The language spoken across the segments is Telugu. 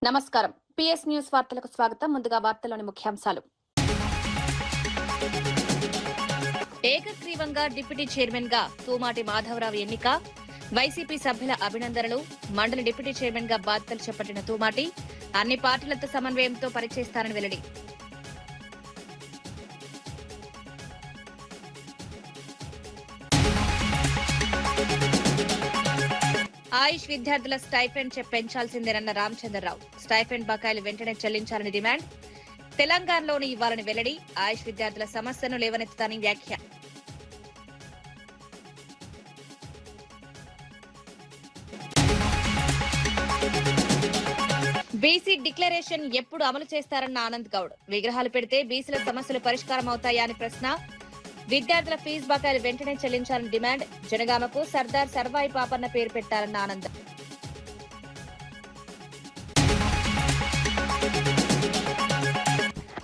నమస్కారం. పిఎస్ న్యూస్ వార్తలకు స్వాగతం. ముందుగా వార్తల్లోని ముఖ్యాంశాలు. ఏకగ్రీవంగా డిప్యూటీ చైర్మన్ గా తూమాటి మాధవరావు ఎన్నిక, వైసీపీ సభ్యుల అభినందనలు. మండలి డిప్యూటీ చైర్మన్ గా బాధ్యతలు చేపట్టిన తూమాటి అన్ని పార్టీలతో సమన్వయంతో పనిచేస్తారని వెల్లడి. ఆయుష్ విద్యార్థుల స్టైఫెండ్ పెంచాల్సిందేనన్న రామచంద్రరావు. స్టైఫెండ్ బకాయిలు వెంటనే చెల్లించాలని డిమాండ్. తెలంగాణలోని ఇవ్వాలని వెల్లడి. ఆయుష్ విద్యార్థుల సమస్యను లేవనెత్తుతానని వ్యాఖ్య. బీసీ డిక్లరేషన్ ఎప్పుడు అమలు చేస్తారన్న ఆనంద్ గౌడ్. విగ్రహాలు పెడితే బీసీల సమస్యలు పరిష్కారం అవుతాయా అని ప్రశ్న. విద్యార్థుల ఫీజు బకాయిలు వెంటనే చెల్లించాలని డిమాండ్. జనగామకు సర్దార్ సర్వాయి పాపన్న పేరు పెట్టారన్న ఆనంద్.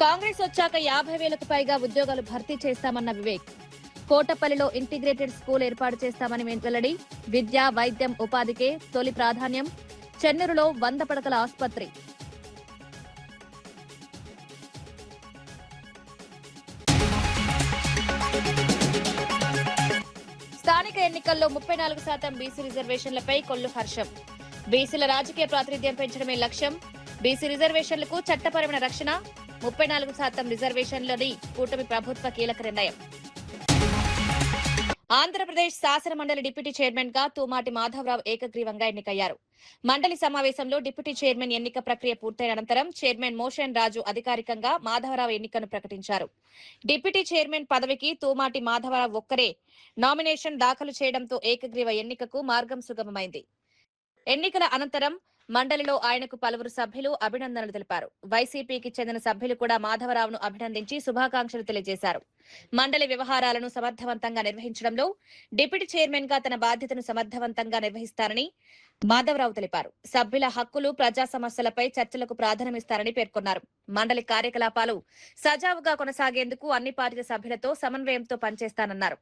కాంగ్రెస్ వచ్చాక 50,000కు పైగా ఉద్యోగాలు భర్తీ చేస్తామన్న వివేక్. కోటపల్లిలో ఇంటిగ్రేటెడ్ స్కూల్ ఏర్పాటు చేస్తామని వెల్లడి. విద్య, వైద్యం, ఉపాధికే తొలి ప్రాధాన్యం. చెన్నూరులో 100 పడకల ఆసుపత్రి. స్థానిక ఎన్నికల్లో 34% బీసీ రిజర్వేషన్లపై కొల్లు హర్షం. బీసీల రాజకీయ ప్రాతినిధ్యం పెంచడమే లక్ష్యం. బీసీ రిజర్వేషన్లకు చట్టపరమైన రక్షణ. 34% రిజర్వేషన్లని కూటమి ప్రభుత్వ కీలక నిర్ణయం. ఆంధ్రప్రదేశ్ శాసన మండలి డిప్యూటీ చైర్మన్ గా తూమాటి మాధవరావు ఏకగ్రీవంగా ఎన్నికయ్యారు. మండలి సమావేశంలో డిప్యూటీ చైర్మన్ ఎన్నిక ప్రక్రియ పూర్తయిన అనంతరం చైర్మన్ మోషన్ రాజు అధికారికంగా మాధవరావు ఎన్నికను ప్రకటించారు. డిప్యూటీ చైర్మన్ పదవికి తూమాటి మాధవరావు ఒక్కరే నామినేషన్ దాఖలు చేయడంతో ఏకగ్రీవ ఎన్నికకు మార్గం సుగమమైంది. ఎన్నికల అనంతరం మండలిలో ఆయనకు పలువురు సభ్యులు అభినందనలు తెలిపారు. వైసీపీకి చెందిన సభ్యులు కూడా మాధవరావును అభినందించి శుభాకాంక్షలు తెలియజేశారు. మండలి వ్యవహారాలను సమర్థవంతంగా నిర్వహించడంలో డిప్యూటీ చైర్మన్ గా తన బాధ్యతను సమర్థవంతంగా నిర్వహిస్తారని మాధవరావు తెలిపారు. సభ్యుల హక్కులు, ప్రజా సమస్యలపై చర్చలకు ప్రాధాన్యమిస్తారని పేర్కొన్నారు. మండలి కార్యకలాపాలు సజావుగా కొనసాగేందుకు అన్ని పార్టీల సభ్యులతో సమన్వయంతో పనిచేస్తానన్నారు.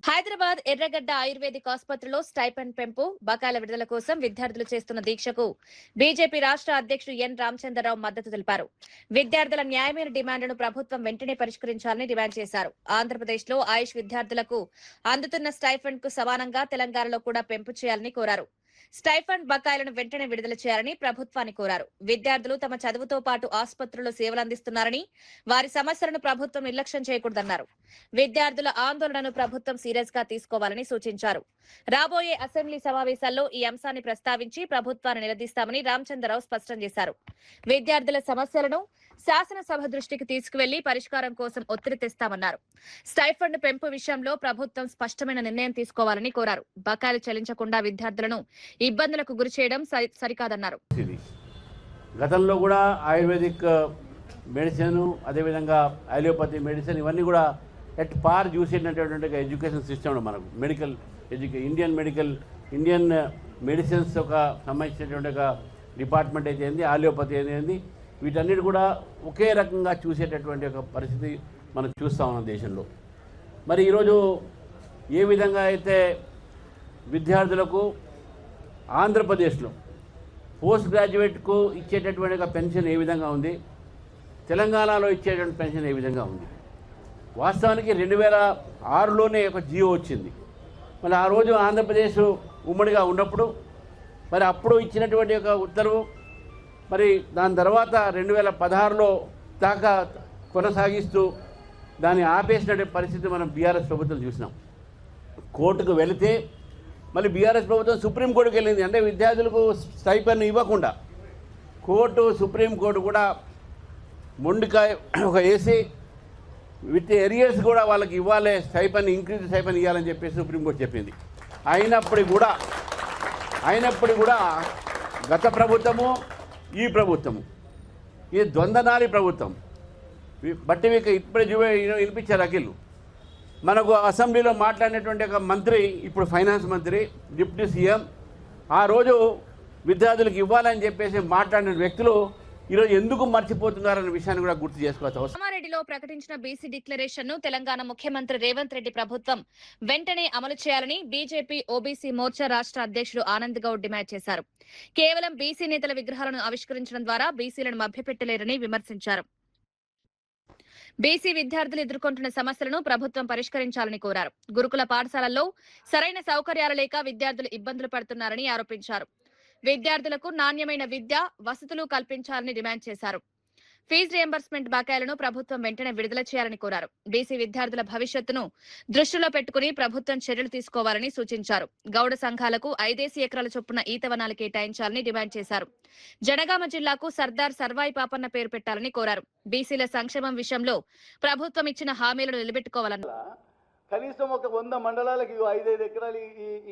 హైదరాబాద్ ఎర్రగడ్డ ఆయుర్వేదిక్ ఆసుపత్రిలో స్టైపెండ్ పెంపు, బకాయిల విడుదల కోసం విద్యార్థులు చేస్తున్న దీక్షకు బీజేపీ రాష్ట్ర అధ్యక్షుడు ఎన్ రామచంద్రరావు మద్దతు తెలిపారు. విద్యార్థుల న్యాయమైన డిమాండ్ను ప్రభుత్వం వెంటనే పరిష్కరించాలని డిమాండ్ చేశారు. ఆంధ్రప్రదేశ్ లో ఆయుష్ విద్యార్థులకు అందుతున్న స్టైఫండ్ కు సమానంగా తెలంగాణలో కూడా పెంపు చేయాలని కోరారు. స్టైఫండ్ బకాయిలను వెంటనే విడుదల చేయాలని ప్రభుత్వాన్ని కోరారు. విద్యార్థులు తమ చదువుతో పాటు ఆసుపత్రుల్లో సేవలందిస్తున్నారని, వారి సమస్యలను ప్రభుత్వం నిర్లక్ష్యం చేయకూడదన్నారు. విద్యార్థుల ఆందోళనను ప్రభుత్వం సీరియస్ గా తీసుకోవాలని సూచించారు. రాబోయే అసెంబ్లీ సమావేశాల్లో ఈ అంశాన్ని ప్రస్తావించి ప్రభుత్వాన్ని నిలదీస్తామని రామచంద్రరావు స్పష్టం చేశారు. విద్యార్థుల సమస్యలను శాసనసభ దృష్టికి తీసుకువెళ్లి పరిష్కారం కోసం ఒత్తిడి తెస్తామన్నారు. స్టైఫండ్ పెంపు విషయంలో ప్రభుత్వం స్పష్టమైన నిర్ణయం తీసుకోవాలని కోరారు. బకాయిలు చెల్లించకుండా విద్యార్థులను ఇబ్బందులకు గురి చేయడం సరికాదన్నారు. గతంలో కూడా ఆయుర్వేదిక్ మెడిసిన్, అదేవిధంగా అలోపతి మెడిసిన్ ఇవన్నీ కూడా ఎట్ పార్ చూసేటటువంటి ఎడ్యుకేషన్ సిస్టమ్ మనకు ఇండియన్ మెడిసిన్స్ ఒక సంబంధించినటువంటి ఒక డిపార్ట్మెంట్ అయితే ఏంది, ఆలియోపతి అయితే వీటన్నిటి కూడా ఒకే రకంగా చూసేటటువంటి ఒక పరిస్థితి మనం చూస్తూ ఉన్నాం దేశంలో. మరి ఈరోజు ఏ విధంగా అయితే విద్యార్థులకు ఆంధ్రప్రదేశ్లో పోస్ట్ గ్రాడ్యుయేట్కు ఇచ్చేటటువంటి ఒక పెన్షన్ ఏ విధంగా ఉంది, తెలంగాణలో ఇచ్చేటువంటి పెన్షన్ ఏ విధంగా ఉంది. వాస్తవానికి 2006లోనే ఒక జియో వచ్చింది. మరి ఆ రోజు ఆంధ్రప్రదేశ్ ఉమ్మడిగా ఉన్నప్పుడు మరి అప్పుడు ఇచ్చినటువంటి ఒక ఉత్తర్వు మరి దాని తర్వాత 2016లో దాకా కొనసాగిస్తూ దాన్ని ఆపేసినటువంటి పరిస్థితి మనం బీఆర్ఎస్ ప్రభుత్వం చూసినాం. కోర్టుకు వెళితే మళ్ళీ బీఆర్ఎస్ ప్రభుత్వం సుప్రీంకోర్టుకు వెళ్ళింది. అంటే విద్యార్థులకు స్టైపెండ్ ఇవ్వకుండా సుప్రీంకోర్టు కూడా మొండికాయ ఒక వేసి విత్ ఎరియర్స్ కూడా వాళ్ళకి ఇవ్వాలి, స్టైపెండ్ ఇంక్రీజ్ స్టైపెండ్ ఇవ్వాలని చెప్పేసి సుప్రీంకోర్టు చెప్పింది. అయినప్పటికీ కూడా గత ప్రభుత్వము ఈ ప్రభుత్వము ఇది ద్వంద్వనాలి ప్రభుత్వం. బట్టి ఇప్పుడే వినిపించారు అఖిల్. మనకు అసెంబ్లీలో మాట్లాడినటువంటి ఒక మంత్రి, ఇప్పుడు ఫైనాన్స్ మంత్రి, డిప్యూటీ సీఎం, ఆ రోజు విద్యార్థులకు ఇవ్వాలని చెప్పేసి మాట్లాడిన వ్యక్తులు ఈరోజు ఎందుకు మర్చిపోతున్నారనే విషయాన్ని కూడా గుర్తు చేసుకోవచ్చు. కామారెడ్డిలో ప్రకటించిన బీసీ డిక్లరేషన్ ను తెలంగాణ ముఖ్యమంత్రి రేవంత్ రెడ్డి ప్రభుత్వం వెంటనే అమలు చేయాలని బీజేపీ ఓబీసీ మోర్చా రాష్ట్ర అధ్యక్షుడు ఆనంద్ గౌడ్ డిమాండ్ చేశారు. కేవలం బీసీ నేతల విగ్రహాలను ఆవిష్కరించడం ద్వారా బీసీలను మభ్యపెట్టలేరని విమర్శించారు. బీసీ విద్యార్థులు ఎదుర్కొంటున్న సమస్యలను ప్రభుత్వం పరిష్కరించాలని కోరారు. గురుకుల పాఠశాలల్లో సరైన సౌకర్యాలు లేక విద్యార్థులు ఇబ్బందులు పడుతున్నారని ఆరోపించారు. విద్యార్థులకు నాణ్యమైన విద్య, వసతులు కల్పించాలని డిమాండ్ చేశారు. ఫీజు రియంబర్స్మెంట్ బకాయిలను ప్రభుత్వం వెంటనే విడుదల చేయాలని కోరారు. బీసీ విద్యార్థుల భవిష్యత్తును దృష్టిలో పెట్టుకుని ప్రభుత్వం చర్యలు తీసుకోవాలని సూచించారు. గౌడ సంఘాలకు 5 ఎకరాల చొప్పున ఈతవనాలు కేటాయించాలని డిమాండ్ చేశారు. జనగామ జిల్లాకు సర్దార్ సర్వాయి పాపన్న పేరు పెట్టాలని కోరారు. బీసీల సంక్షేమం విషయంలో ప్రభుత్వం ఇచ్చిన హామీలను నిలబెట్టుకోవాలన్నారు. కనీసం ఒక 100 మండలాలకు 5 ఎకరాలు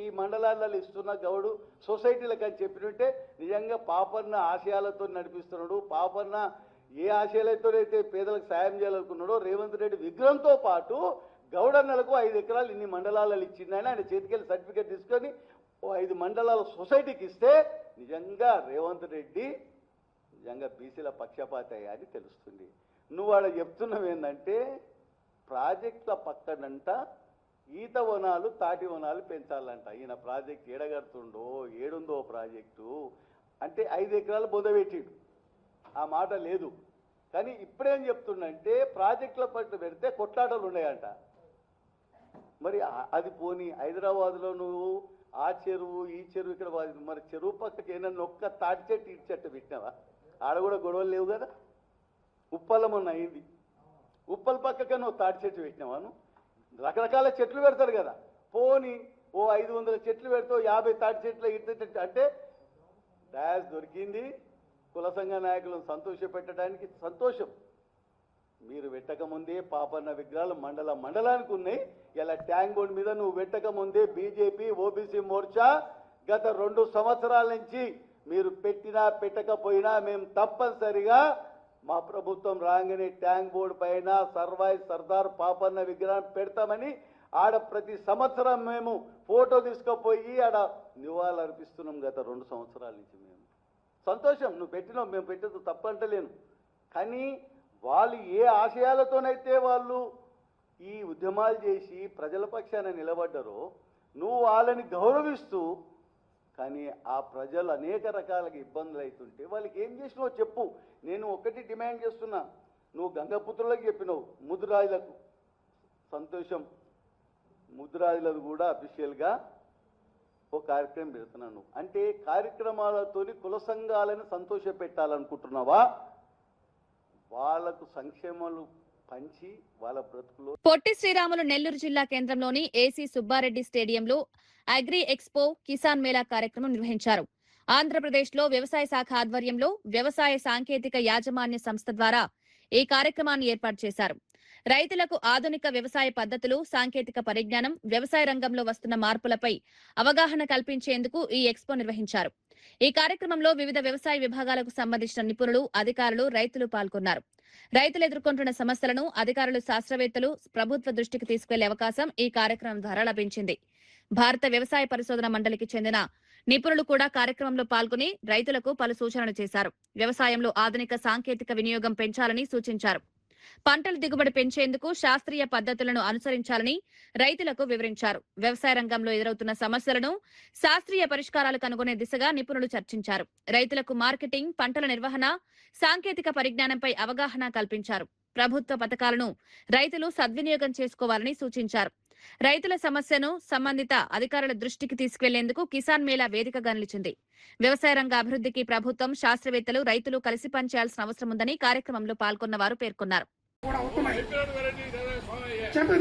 ఈ మండలాలలో ఇస్తున్న గౌడు సొసైటీలకు అని చెప్పినట్టే నిజంగా పాపన్న ఆశయాలతో నడిపిస్తున్నాడు. పాపన్న ఏ ఆశయాలతోనైతే పేదలకు సాయం చేయాలనుకున్నాడో రేవంత్ రెడ్డి విగ్రహంతో పాటు గౌడన్నలకు 5 ఎకరాలు ఇన్ని మండలాలలో ఇచ్చిందని ఆయన చేతికెళ్ళి సర్టిఫికేట్ తీసుకొని 5 మండలాల సొసైటీకి ఇస్తే నిజంగా రేవంత్ రెడ్డి నిజంగా బీసీల పక్షపాత అని తెలుస్తుంది. నువ్వు ఆడ చెప్తున్నావు ఏంటంటే ప్రాజెక్టుల పక్కనంట ఈత వనాలు, తాటి వనాలు పెంచాలంట. ఈయన ప్రాజెక్ట్ ఏడగడుతుండో ఏడుందో ప్రాజెక్టు అంటే 5 ఎకరాలు బొదబెట్టిండు. ఆ మాట లేదు. కానీ ఇప్పుడేం చెప్తుండంటే ప్రాజెక్టుల పట్ల పెడితే కొట్లాటలు ఉన్నాయంట. మరి అది పోనీ హైదరాబాద్లో నువ్వు ఆ చెరువు ఈ చెరువు ఇక్కడ మరి చెరువు పక్కకి ఏమన్నా ఒక్క తాటి చెట్టు ఇటు చెట్టు పెట్టినావా? ఆడ కూడా గొడవలు లేవు కదా. ఉప్పలమన్న అయింది, ఉప్పల పక్కకే నువ్వు తాటి చెట్టు పెట్టినావాను. రకరకాల చెట్లు పెడతారు కదా. పోనీ 500 చెట్లు పెడతావు, 50 తాటి చెట్లు ఇటు అంటే డాష్ దొరికింది. కుల సంఘ నాయకులను సంతోషపెట్టడానికి సంతోషం. మీరు పెట్టకముందే పాపన్న విగ్రహాలు మండలానికి ఉన్నాయి. ఇలా ట్యాంక్ బోర్డు మీద నువ్వు పెట్టకముందే బీజేపీ ఓబీసీ మోర్చా గత 2 సంవత్సరాల నుంచి మీరు పెట్టినా పెట్టకపోయినా మేము తప్పనిసరిగా మా ప్రభుత్వం రాగానే ట్యాంక్ బోర్డు పైన సర్దార్ పాపన్న విగ్రహం పెడతామని ఆడ ప్రతి సంవత్సరం మేము ఫోటో తీసుకుపోయి ఆడ నివాళులు అర్పిస్తున్నాం. గత 2 సంవత్సరాల నుంచి మేము సంతోషం. నువ్వు పెట్టినావు, మేము పెట్టదు తప్పంటలేను. కానీ వాళ్ళు ఏ ఆశయాలతోనైతే వాళ్ళు ఈ ఉద్యమాలు చేసి ప్రజల పక్షాన నిలబడ్డారో నువ్వు వాళ్ళని గౌరవిస్తూ, కానీ ఆ ప్రజలు అనేక రకాలుగా ఇబ్బందులు అవుతుంటే వాళ్ళకి ఏం చేసినావో చెప్పు. నేను ఒకటి డిమాండ్ చేస్తున్నా. నువ్వు గంగపుత్రులకు చెప్పినావు, ముద్దురాజులకు సంతోషం. ముద్దురాజులకు కూడా అఫీషియల్గా ఒక కార్యక్రమం పెడుతున్నాను. అంటే కార్యక్రమాలతోని కుల సంఘాలను సంతోష పెట్టాలనుకుంటున్నావా? వాళ్ళకు సంక్షేమాలు పంచి వాళ్ళ బ్రతుకులో. పొట్టి శ్రీరాములు నెల్లూరు జిల్లా కేంద్రంలోని ఏసీ సుబ్బారెడ్డి స్టేడియంలో అగ్రి ఎక్స్పో కిసాన్ మేళా కార్యక్రమం నిర్వహించారు. ఆంధ్రప్రదేశ్ లో వ్యవసాయ శాఖ ఆధ్వర్యంలో వ్యవసాయ సాంకేతిక యాజమాన్య సంస్థ ద్వారా ఈ కార్యక్రమాన్ని ఏర్పాటు చేశారు. రైతులకు ఆధునిక వ్యవసాయ పద్ధతులు, సాంకేతిక పరిజ్ఞానం, వ్యవసాయ రంగంలో వస్తున్న మార్పులపై అవగాహన కల్పించేందుకు ఈ ఎక్స్పో నిర్వహించారు. ఈ కార్యక్రమంలో వివిధ వ్యవసాయ విభాగాలకు సంబంధించిన నిపుణులు, అధికారులు, రైతులు పాల్గొన్నారు. రైతులు ఎదుర్కొంటున్న సమస్యలను అధికారులు, శాస్త్రవేత్తలు ప్రభుత్వ దృష్టికి తీసుకెళ్లే అవకాశం ఈ కార్యక్రమం ద్వారా లభించింది. భారత వ్యవసాయ పరిశోధన మండలికి చెందిన నిపుణులు కూడా కార్యక్రమంలో పాల్గొని రైతులకు పలు సూచనలు చేశారు. వ్యవసాయంలో ఆధునిక సాంకేతిక వినియోగం పెంచాలని సూచించారు. పంటల దిగుబడి పెంచేందుకు శాస్త్రీయ పద్ధతులను అనుసరించాలని రైతులకు వివరించారు. వ్యవసాయ రంగంలో ఎదురవుతున్న సమస్యలను శాస్త్రీయ పరిష్కారాలు కనుగొనే దిశగా నిపుణులు చర్చించారు. రైతులకు మార్కెటింగ్, పంటల నిర్వహణ, సాంకేతిక పరిజ్ఞానంపై అవగాహన కల్పించారు. ప్రభుత్వ పథకాలను రైతులు సద్వినియోగం చేసుకోవాలని సూచించారు. రైతుల సమస్యను సంబంధిత అధికారుల దృష్టికి తీసుకువెళ్లేందుకు కిసాన్ మేళా వేదికగా నిలిచింది. వ్యవసాయ రంగ అభివృద్ధికి ప్రభుత్వం, శాస్త్రవేత్తలు, రైతులు కలిసి పనిచేయాల్సిన అవసరం ఉందని కార్యక్రమంలో పాల్గొన్న వారు పేర్కొన్నారు.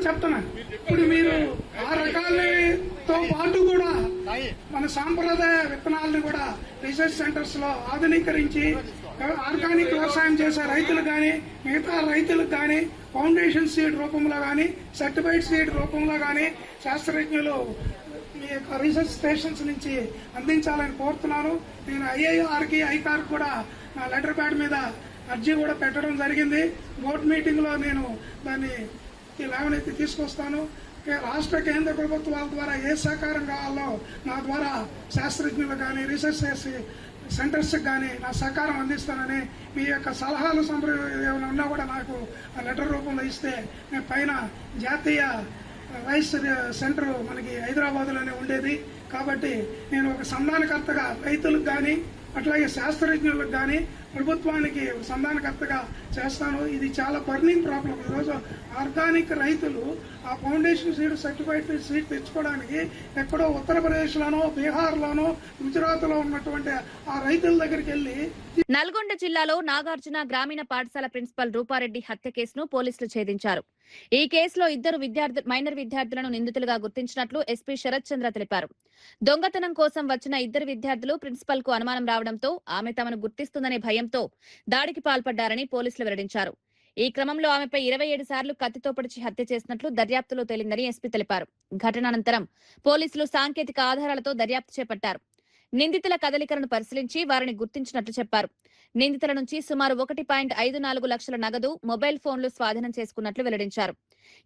చెప్తున్నాను ఇప్పుడు మీరు ఆ రకాలతో పాటు కూడా మన సాంప్రదాయ విత్తనాలను కూడా రీసెర్చ్ సెంటర్స్ లో ఆధునీకరించి ఆర్గానిక్ వ్యవసాయం చేసే రైతులు కానీ మిగతా రైతులకు కానీ ఫౌండేషన్ సీడ్ రూపంలో కానీ సర్టిఫైడ్ సీడ్ రూపంలో కానీ శాస్త్రజ్ఞులు మీ యొక్క రీసెర్చ్ స్టేషన్స్ నుంచి అందించాలని కోరుతున్నాను. నేను ఐఐఆర్కి ఐకార్ కూడా నా లెటర్ ప్యాడ్ మీద అర్జీ కూడా పెట్టడం జరిగింది. బోర్డు మీటింగ్ లో నేను దాన్ని లేవనెత్తి తీసుకొస్తాను. రాష్ట్ర కేంద్ర ప్రభుత్వాల ద్వారా ఏ సహకారం కావాలో నా ద్వారా శాస్త్రజ్ఞులు కానీ రీసెర్చ్ సెంటర్స్ కానీ నా సహకారం అందిస్తానని, మీ యొక్క సలహాలు ఏమైనా ఉన్నా కూడా నాకు లెటర్ రూపంలో ఇస్తే నేను పైన జాతీయ రైస్ సెంటర్ మనకి హైదరాబాద్లోనే ఉండేది కాబట్టి నేను ఒక సంధానకర్తగా రైతులకు కానీ అట్లాగే శాస్త్రజ్ఞులకు కానీ ప్రభుత్వానికి సంధానకర్తగా చేస్తాను. ఇది చాలా బర్నింగ్ ప్రాబ్లం. ఈరోజు ఆర్గానిక్ రైతులు ఆ ఫౌండేషన్ సీడ్ సర్టిఫైడ్ సీడ్ తెచ్చుకోవడానికి ఎక్కడో ఉత్తరప్రదేశ్లోనో బీహార్లోనో గుజరాత్లో ఉన్నటువంటి ఆ రైతుల దగ్గరికి వెళ్లి. నల్గొండ జిల్లాలో నాగార్జున గ్రామీణ పాఠశాల ప్రిన్సిపల్ రూపారెడ్డి హత్య కేసును పోలీసులు ఛేదించారు. ఈ కేసులో ఇద్దరు మైనర్ విద్యార్థులను నిందితులుగా గుర్తించినట్లు ఎస్పీ శరత్ చంద్ర తెలిపారు. దొంగతనం కోసం వచ్చిన ఇద్దరు విద్యార్థులు ప్రిన్సిపల్ కు అనుమానం రావడంతో ఆమె తమను గుర్తిస్తుందనే భయంతో దాడికి పాల్పడ్డారని పోలీసులు వెల్లడించారు. ఈ క్రమంలో ఆమెపై 27 సార్లు కత్తితో పొడిచి హత్య చేసినట్లు దర్యాప్తులో తేలిందని ఎస్పీ తెలిపారు. ఘటనానంతరం పోలీసులు సాంకేతిక ఆధారాలతో దర్యాప్తు చేపట్టారు. నిందితుల కదలికలను పరిశీలించి వారిని గుర్తించినట్లు చెప్పారు. నిందితుల నుంచి సుమారు 1.54 లక్షల నగదు, మొబైల్ ఫోన్లు స్వాధీనం చేసుకున్నట్లు వెల్లడించారు.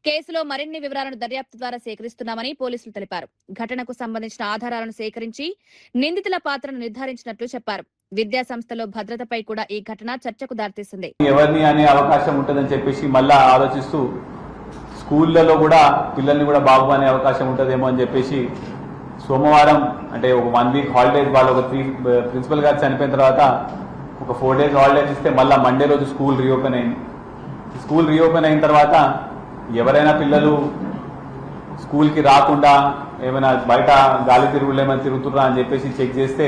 కేసులో మరిన్ని వివరాలను దర్యాప్తు ద్వారా సేకరిస్తున్నామని పోలీసులు తెలిపారు. ఘటనకు సంబంధించిన ఆధారాలను సేకరించి నిందితుల పాత్రను నిర్ధారించినట్లు చెప్పారు. విద్యా సంస్థలో భద్రతపై కూడా ఈ ఘటన చర్చకు దారితీసింది. ఎవరిని అనే అవకాశం ఉంటుందని చెప్పేసి మళ్ళా ఆలోచిస్తూ స్కూళ్లలో కూడా పిల్లల్ని కూడా బాబు అనే అవకాశం ఉంటుందేమో అని చెప్పేసి సోమవారం అంటే ఒక 1 వీక్ హాలిడేస్ వాళ్ళు ఒక ప్రిన్సిపల్ గారు చనిపోయిన తర్వాత ఒక 4 డేస్ హాలిడేస్ ఇస్తే మళ్ళీ మండే రోజు స్కూల్ రీఓపెన్ అయింది. స్కూల్ రీఓపెన్ అయిన తర్వాత ఎవరైనా పిల్లలు స్కూల్కి రాకుండా ఏమైనా బయట గాలి తిరుగులు ఏమైనా తిరుగుతుర్రా అని చెప్పేసి చెక్ చేస్తే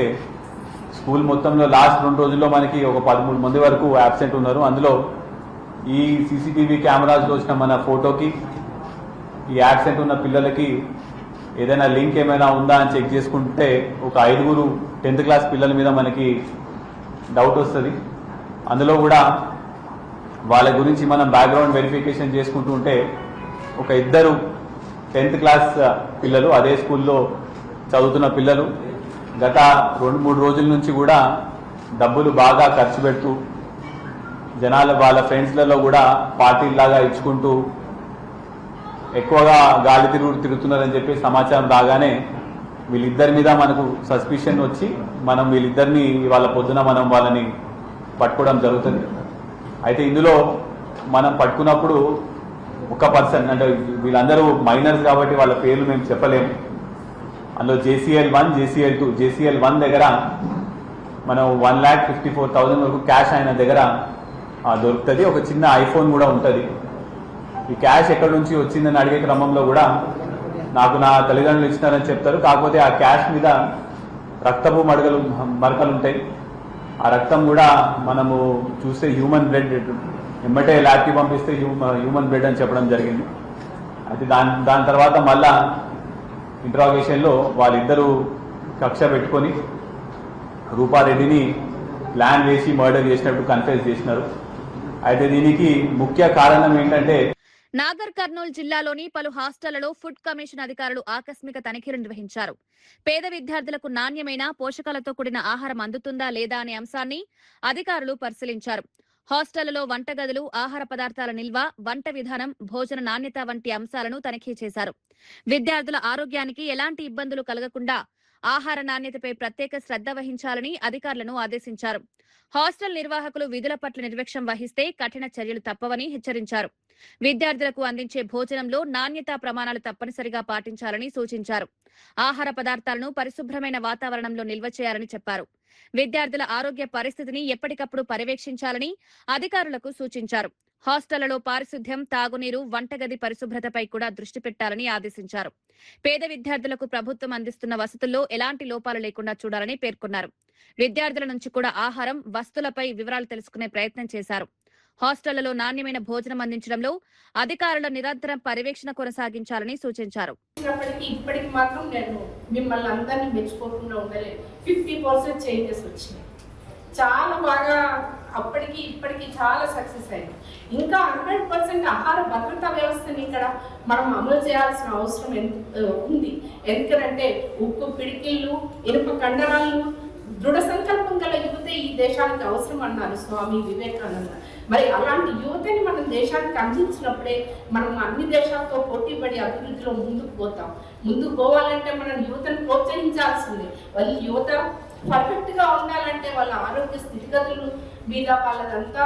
స్కూల్ మొత్తంలో లాస్ట్ 2 రోజుల్లో మనకి ఒక 13 మంది వరకు యాబ్సెంట్ ఉన్నారు. అందులో ఈ సీసీటీవీ కెమెరాస్లో వచ్చిన మన ఫోటోకి ఈ యాబ్సెంట్ ఉన్న పిల్లలకి ఏదైనా లింక్ ఏమైనా ఉందా అని చెక్ చేసుకుంటే ఒక 5 10th క్లాస్ పిల్లల మీద మనకి డౌట్ వస్తుంది. అందులో కూడా వాళ్ళ గురించి మనం బ్యాక్గ్రౌండ్ వెరిఫికేషన్ చేసుకుంటూ ఉంటే ఒక 2 10th క్లాస్ పిల్లలు అదే స్కూల్లో చదువుతున్న పిల్లలు గత 2-3 రోజుల నుంచి కూడా డబ్బులు బాగా ఖర్చు పెడుతూ జనాలు వాళ్ళ ఫ్రెండ్స్లలో కూడా పార్టీలాగా ఇచ్చుకుంటూ ఎక్కువగా గాలి తిరుగుతున్నారని చెప్పి సమాచారం రాగానే వీళ్ళిద్దరి మీద మనకు సస్పిషన్ వచ్చి మనం వీళ్ళిద్దరిని వాళ్ళ పొద్దున మనం వాళ్ళని పట్టుకోవడం జరుగుతుంది. అయితే ఇందులో మనం పట్టుకున్నప్పుడు ఒక పర్సన్ అంటే వీళ్ళందరూ మైనర్స్ కాబట్టి వాళ్ళ పేర్లు మేము చెప్పలేము. అందులో JCL1, JCL2, JCL1 దగ్గర మనం 1,54,000 వరకు క్యాష్ ఆయన దగ్గర దొరుకుతుంది. ఒక చిన్న ఐఫోన్ కూడా ఉంటుంది. ఈ క్యాష్ ఎక్కడి నుంచి వచ్చిందని అడిగే క్రమంలో కూడా నాకు నా తల్లిదండ్రులు ఇచ్చినారని చెప్తారు. కాకపోతే ఆ క్యాష్ మీద రక్తపు మరకలు ఉంటాయి. ఆ రక్తం కూడా మనము చూస్తే హ్యూమన్ బ్లడ్, ఎమ్మటే ల్యాబ్కి పంపిస్తే హ్యూమన్ బ్లడ్ అని చెప్పడం జరిగింది. అయితే దాని తర్వాత మళ్ళా ఇంట్రాగేషన్లో వాళ్ళిద్దరూ కక్ష పెట్టుకొని రూపారెడ్డిని ప్లాన్ వేసి మర్డర్ చేసినట్టు కన్ఫెస్ చేసినారు. అయితే దీనికి ముఖ్య కారణం ఏంటంటే నాగర్ కర్నూలు జిల్లాలోని పలు హాస్టళ్లలో ఫుడ్ కమిషన్ అధికారులు ఆకస్మిక తనిఖీలు నిర్వహించారు. పేద విద్యార్థులకు నాణ్యమైన పోషకాలతో కూడిన ఆహారం అందుతుందా లేదా అనే అంశాన్ని అధికారులు పరిశీలించారు. హాస్టళ్లలో వంటగదులు, ఆహార పదార్థాల నిల్వ, వంట విధానం, భోజన నాణ్యత వంటి అంశాలను తనిఖీ చేశారు. విద్యార్థుల ఆరోగ్యానికి ఎలాంటి ఇబ్బందులు కలగకుండా ఆహార నాణ్యతపై ప్రత్యేక శ్రద్ధ వహించాలని అధికారులను ఆదేశించారు. హాస్టల్ నిర్వాహకులు విధుల పట్ల నిర్లక్ష్యం వహిస్తే కఠిన చర్యలు తప్పవని హెచ్చరించారు. విద్యార్థులకు అందించే భోజనంలో నాణ్యతా ప్రమాణాలు తప్పనిసరిగా పాటించాలని సూచించారు. ఆహార పదార్థాలను పరిశుభ్రమైన వాతావరణంలో నిల్వ చేయాలని చెప్పారు. విద్యార్థుల ఆరోగ్య పరిస్థితిని ఎప్పటికప్పుడు పర్యవేక్షించాలని అధికారులకు సూచించారు. హాస్టళ్లలో పారిశుద్ధ్యం, తాగునీరు, వంటగది పరిశుభ్రతపై కూడా దృష్టి పెట్టాలని ఆదేశించారు. పేద విద్యార్థులకు ప్రభుత్వం అందిస్తున్న వసతుల్లో ఎలాంటి లోపాలు లేకుండా చూడాలని పేర్కొన్నారు. విద్యార్థుల నుంచి కూడా ఆహారం, వస్తువులపై వివరాలు తెలుసుకునే ప్రయత్నం చేశారు. హాస్టళ్లలో నాణ్యమైన భోజనం అందించడంలో అధికారుల నిరంతరం పర్యవేక్షణ కొనసాగించాలని సూచించారు. ఇప్పటికి మాత్రం నేను మిమ్మల్ని అందరినీ మెచ్చుకోకుండా ఉండలేదు. 50% చేంజెస్ వచ్చినాయి. చాలా బాగా అప్పటికి ఇప్పటికి చాలా సక్సెస్ అయింది. ఇంకా 100% ఆహార భద్రతా వ్యవస్థని ఇక్కడ మనం అమలు చేయాల్సిన అవసరం ఉంది. ఎందుకంటే ఉప్పు పిడికిళ్ళు, ఇనుప కండరాలు, దృఢ సంకల్పం గల యువత ఈ దేశానికి అవసరం అన్నారు స్వామి వివేకానంద. మరి అలాంటి యువతని మనం దేశానికి అందించినప్పుడే మనం అన్ని దేశాలతో పోటీపడి అభివృద్ధిలో ముందుకు పోతాం. ముందుకు పోవాలంటే మనం యువతను ప్రోత్సహించాల్సిందే. వాళ్ళ యువత పర్ఫెక్ట్ గా ఉండాలంటే వాళ్ళ ఆరోగ్య స్థితిగతుల మీద వాళ్ళదంతా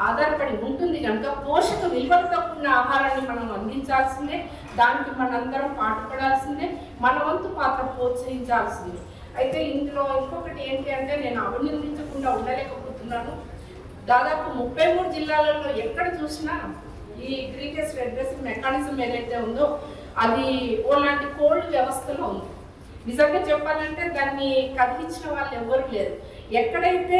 ఆధారపడి ఉంటుంది కనుక పోషక విలువలతో కూడిన ఆహారాన్ని మనం అందించాల్సిందే. దానికి మనందరం పాటుపడాల్సిందే, మన వంతు పాత్ర ప్రోత్సహించాల్సిందే. అయితే ఇందులో ఇంకొకటి ఏంటి అంటే నేను అభినందించకుండా ఉండలేకపోతున్నాను. దాదాపు 33 జిల్లాలలో ఎక్కడ చూసినా ఈ గ్రీటెస్ట్ అడ్రసింగ్ మెకానిజం ఏదైతే ఉందో అది ఓలాంటి కోల్డ్ వ్యవస్థలో ఉంది. నిజంగా చెప్పాలంటే దాన్ని కదిలించిన వాళ్ళు ఎవరు లేరు. ఎక్కడైతే